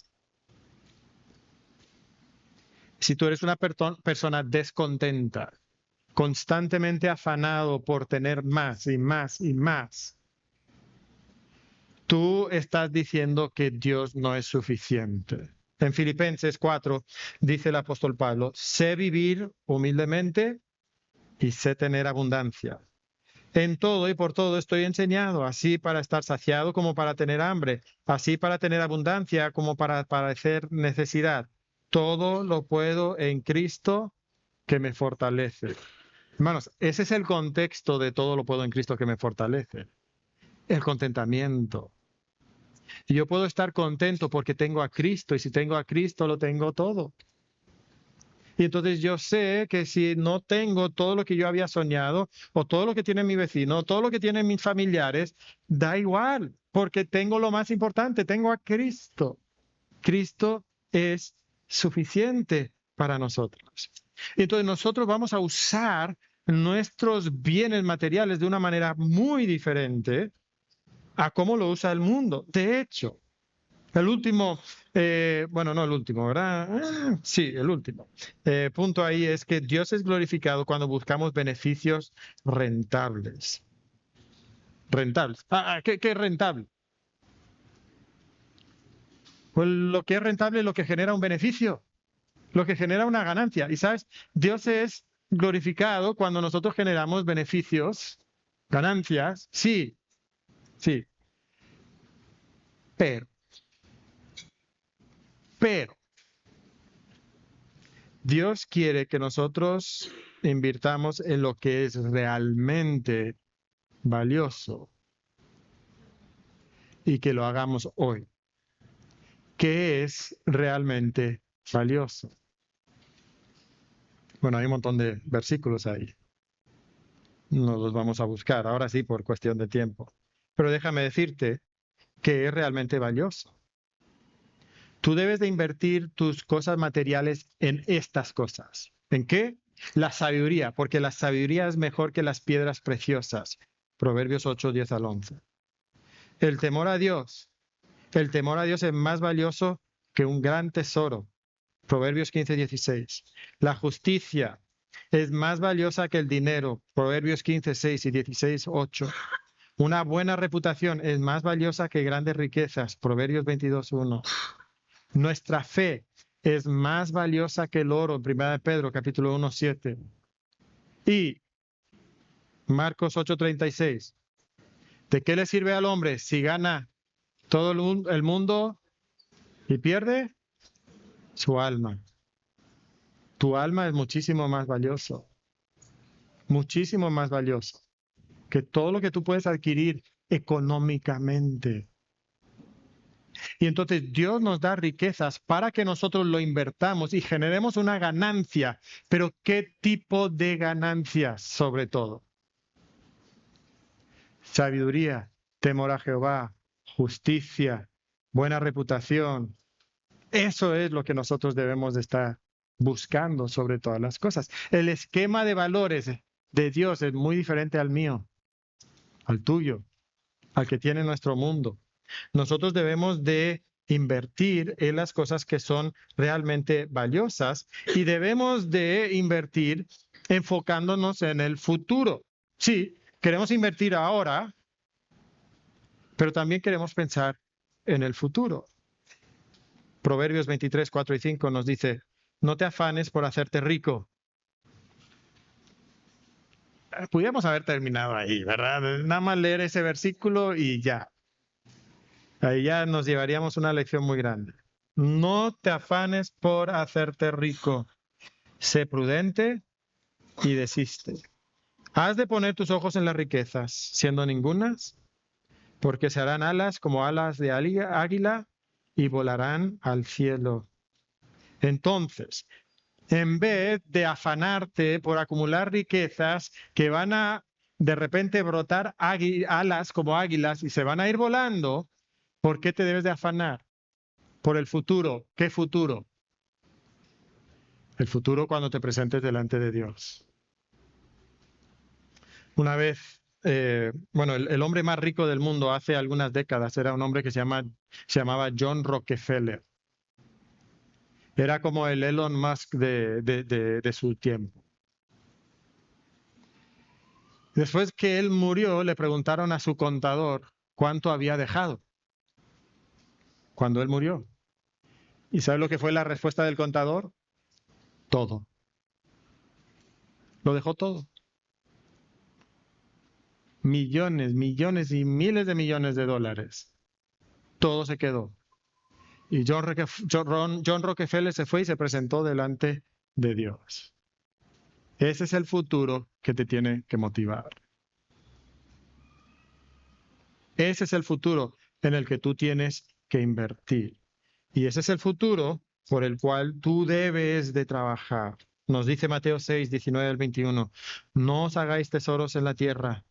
Si tú eres una persona descontenta, constantemente afanado por tener más y más y más, tú estás diciendo que Dios no es suficiente. En Filipenses 4 dice el apóstol Pablo, sé vivir humildemente y sé tener abundancia. En todo y por todo estoy enseñado, así para estar saciado como para tener hambre, así para tener abundancia como para padecer necesidad. Todo lo puedo en Cristo que me fortalece. Hermanos, ese es el contexto de todo lo puedo en Cristo que me fortalece. El contentamiento. Y yo puedo estar contento porque tengo a Cristo, y si tengo a Cristo lo tengo todo. Y entonces yo sé que si no tengo todo lo que yo había soñado, o todo lo que tiene mi vecino, o todo lo que tienen mis familiares, da igual, porque tengo lo más importante, tengo a Cristo. Cristo es suficiente para nosotros. Entonces nosotros vamos a usar nuestros bienes materiales de una manera muy diferente a cómo lo usa el mundo. De hecho, el último, no el último, ¿verdad? Sí, el último punto ahí es que Dios es glorificado cuando buscamos beneficios rentables. Rentables. ¿Qué es rentable? Pues lo que es rentable es lo que genera un beneficio, lo que genera una ganancia. Y sabes, Dios es glorificado cuando nosotros generamos beneficios, ganancias, sí, pero Dios quiere que nosotros invirtamos en lo que es realmente valioso y que lo hagamos hoy. ¿Qué es realmente valioso? Bueno, hay un montón de versículos ahí. No los vamos a buscar, ahora sí, por cuestión de tiempo. Pero déjame decirte que es realmente valioso. Tú debes de invertir tus cosas materiales en estas cosas. ¿En qué? La sabiduría, porque la sabiduría es mejor que las piedras preciosas. Proverbios 8, 10 al 11. El temor a Dios. El temor a Dios es más valioso que un gran tesoro. Proverbios 15, 16. La justicia es más valiosa que el dinero. Proverbios 15, 6 y 16, 8. Una buena reputación es más valiosa que grandes riquezas. Proverbios 22, 1. Nuestra fe es más valiosa que el oro. 1 Pedro, capítulo 1, 7. Y Marcos 8, 36. ¿De qué le sirve al hombre si gana todo el mundo y pierde su alma? Tu alma es muchísimo más valioso. Muchísimo más valioso que todo lo que tú puedes adquirir económicamente. Y entonces Dios nos da riquezas para que nosotros lo invertamos y generemos una ganancia. Pero ¿qué tipo de ganancias sobre todo? Sabiduría, temor a Jehová, justicia, buena reputación. Eso es lo que nosotros debemos de estar buscando sobre todas las cosas. El esquema de valores de Dios es muy diferente al mío, al tuyo, al que tiene nuestro mundo. Nosotros debemos de invertir en las cosas que son realmente valiosas y debemos de invertir enfocándonos en el futuro. Sí, queremos invertir ahora, pero también queremos pensar en el futuro. Proverbios 23, 4 y 5 nos dice, no te afanes por hacerte rico. Pudiéramos haber terminado ahí, ¿verdad? Nada más leer ese versículo y ya. Ahí ya nos llevaríamos una lección muy grande. No te afanes por hacerte rico. Sé prudente y desiste. Has de poner tus ojos en las riquezas, siendo ningunas, porque se harán alas como alas de águila y volarán al cielo. Entonces, en vez de afanarte por acumular riquezas que van a de repente brotar alas como águilas y se van a ir volando, ¿por qué te debes de afanar? Por el futuro. ¿Qué futuro? El futuro cuando te presentes delante de Dios. Una vez, el hombre más rico del mundo hace algunas décadas era un hombre que se llamaba John Rockefeller. Era como el Elon Musk de su tiempo. Después que él murió, le preguntaron a su contador cuánto había dejado cuando él murió. ¿Y sabe lo que fue la respuesta del contador? Todo. Lo dejó todo. Millones, millones y miles de millones de dólares. Todo se quedó. Y John Rockefeller se fue y se presentó delante de Dios. Ese es el futuro que te tiene que motivar. Ese es el futuro en el que tú tienes que invertir. Y ese es el futuro por el cual tú debes de trabajar. Nos dice Mateo 6, 19 al 21. No os hagáis tesoros en la tierra,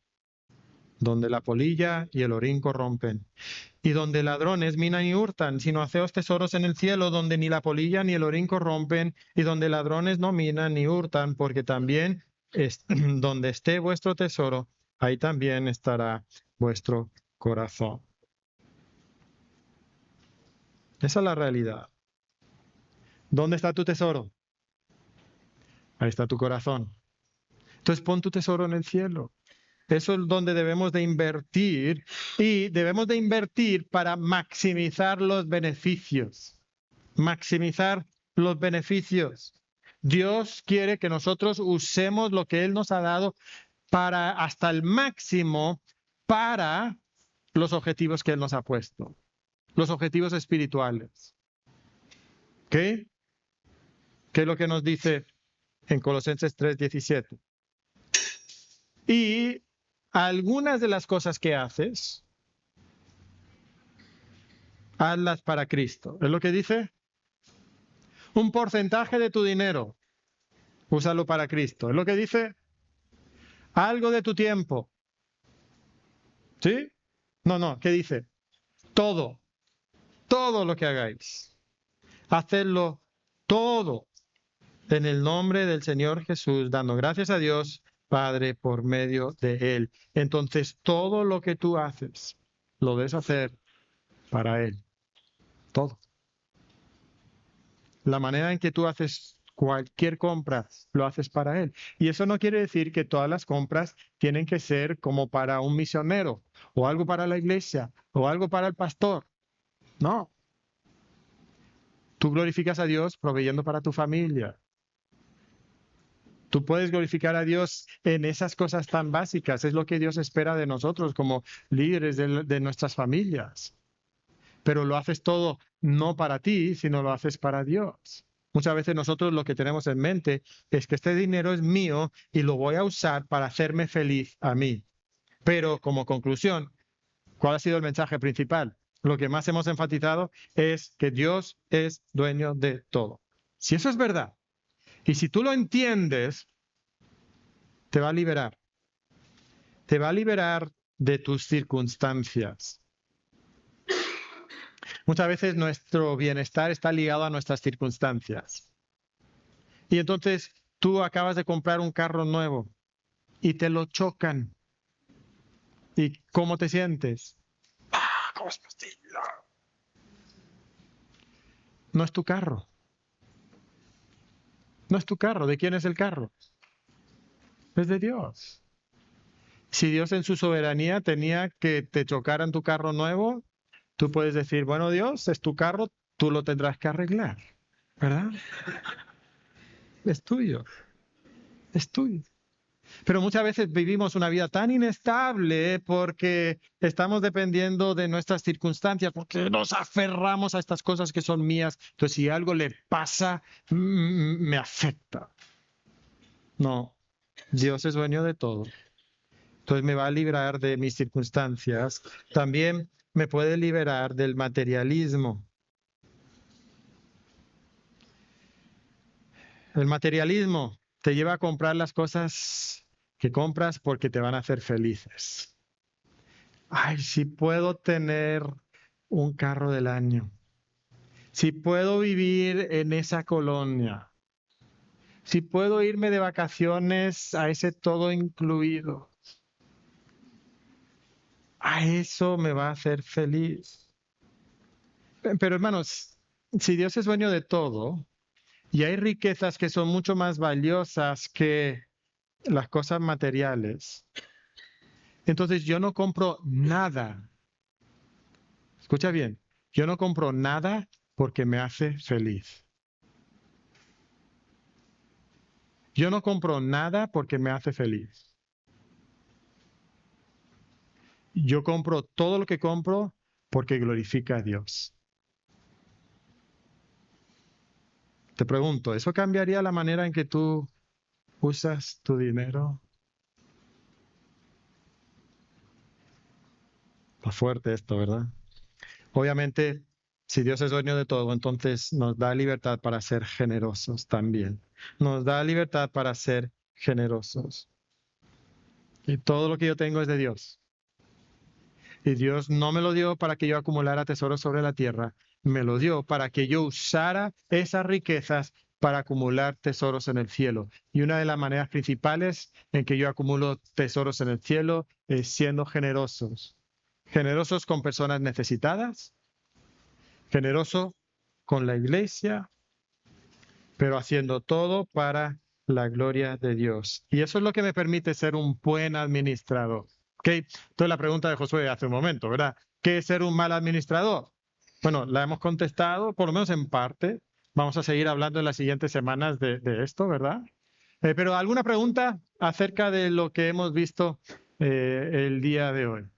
donde la polilla y el orín corrompen, y donde ladrones minan y hurtan, sino haceos tesoros en el cielo, donde ni la polilla ni el orín corrompen, y donde ladrones no minan ni hurtan, porque también donde esté vuestro tesoro, ahí también estará vuestro corazón. Esa es la realidad. ¿Dónde está tu tesoro? Ahí está tu corazón. Entonces pon tu tesoro en el cielo. Eso es donde debemos de invertir y debemos de invertir para maximizar los beneficios. Maximizar los beneficios. Dios quiere que nosotros usemos lo que Él nos ha dado para hasta el máximo para los objetivos que Él nos ha puesto. Los objetivos espirituales. ¿Ok? ¿Qué es lo que nos dice en Colosenses 3:17? Y algunas de las cosas que haces, hazlas para Cristo. ¿Es lo que dice? Un porcentaje de tu dinero úsalo para Cristo. Es lo que dice, algo de tu tiempo. ¿Sí? No, ¿qué dice? Todo lo que hagáis, hacedlo todo en el nombre del Señor Jesús, dando gracias a Dios Padre por medio de Él. Entonces, todo lo que tú haces, lo debes hacer para Él. Todo. La manera en que tú haces cualquier compra, lo haces para Él. Y eso no quiere decir que todas las compras tienen que ser como para un misionero, o algo para la iglesia, o algo para el pastor. No. Tú glorificas a Dios proveyendo para tu familia. Tú puedes glorificar a Dios en esas cosas tan básicas. Es lo que Dios espera de nosotros como líderes de nuestras familias. Pero lo haces todo no para ti, sino lo haces para Dios. Muchas veces nosotros lo que tenemos en mente es que este dinero es mío y lo voy a usar para hacerme feliz a mí. Pero como conclusión, ¿cuál ha sido el mensaje principal? Lo que más hemos enfatizado es que Dios es dueño de todo. Si eso es verdad, y si tú lo entiendes, te va a liberar. Te va a liberar de tus circunstancias. Muchas veces nuestro bienestar está ligado a nuestras circunstancias. Y entonces tú acabas de comprar un carro nuevo y te lo chocan. ¿Y cómo te sientes? ¿Cómo es posible? No es tu carro. No es tu carro. ¿De quién es el carro? Es de Dios. Si Dios en su soberanía tenía que te chocaran tu carro nuevo, tú puedes decir, bueno, Dios, es tu carro, tú lo tendrás que arreglar, ¿verdad? Es tuyo. Es tuyo. Pero muchas veces vivimos una vida tan inestable porque estamos dependiendo de nuestras circunstancias, porque nos aferramos a estas cosas que son mías. Entonces, si algo le pasa, me afecta. No, Dios es dueño de todo. Entonces me va a librar de mis circunstancias. También me puede liberar del materialismo. El materialismo te lleva a comprar las cosas que compras porque te van a hacer felices. Ay, si puedo tener un carro del año. Si puedo vivir en esa colonia. Si puedo irme de vacaciones a ese todo incluido. A eso me va a hacer feliz. Pero hermanos, si Dios es dueño de todo y hay riquezas que son mucho más valiosas que las cosas materiales, entonces yo no compro nada. Escucha bien, yo no compro nada porque me hace feliz. Yo no compro nada porque me hace feliz. Yo compro todo lo que compro porque glorifica a Dios. Te pregunto, ¿eso cambiaría la manera en que tú usas tu dinero? Está fuerte esto, ¿verdad? Obviamente, si Dios es dueño de todo, entonces nos da libertad para ser generosos también. Nos da libertad para ser generosos. Y todo lo que yo tengo es de Dios. Y Dios no me lo dio para que yo acumulara tesoros sobre la tierra, me lo dio para que yo usara esas riquezas para acumular tesoros en el cielo. Y una de las maneras principales en que yo acumulo tesoros en el cielo es siendo generosos. Generosos con personas necesitadas, generoso con la iglesia, pero haciendo todo para la gloria de Dios. Y eso es lo que me permite ser un buen administrador. ¿Okay? Entonces la pregunta de Josué hace un momento, ¿verdad? ¿Qué es ser un mal administrador? Bueno, la hemos contestado, por lo menos en parte. Vamos a seguir hablando en las siguientes semanas de esto, ¿verdad? Pero ¿alguna pregunta acerca de lo que hemos visto el día de hoy?